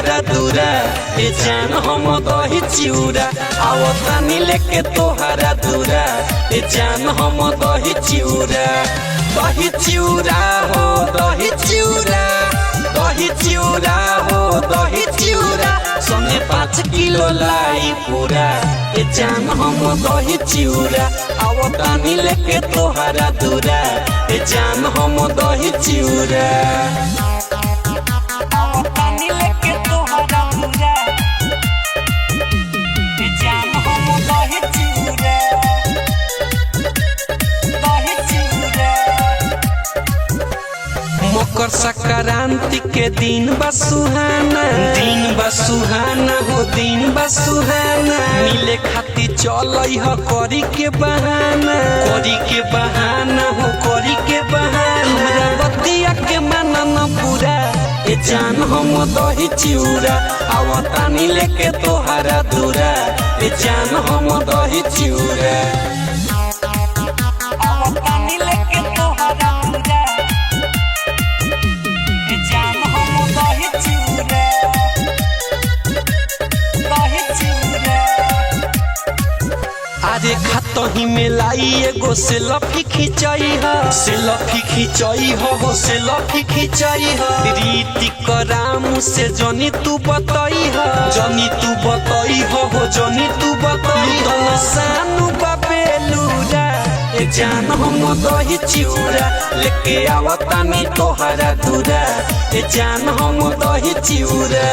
तोहरा दूरा ए जान हम दही चिउरा आवतानी लेके तोहरा दूरा ए जान हम दही चिउरा हो दही चिउरा हो दही चिउरा संगे 5 किलो लाई पूरा ए जान हम दही चिउरा आवतानी लेके तोहरा दूरा ए जान हम दही चिउरा मकर संक्रांति के दिन बसुहाना हो दिन बसुहाना मिले खाती चल करी के बहाना हो करी के बहाना बतिया के मानन पूरा ए जान हम दही चिउरा आवतानी लेके तोहरा दूरा ए जान हम दही चिउरा आवतानी लेके तोहरा दूरा अरे खातही में लाई एगो सेल्फी खिंचाई हो रीतिक राम से जनी तू बताई हो सानू बाबेलूरा ए जान हम दही चिउरा लेके आवतानी तोहरा दूरा ए जान हम दही चिउरा।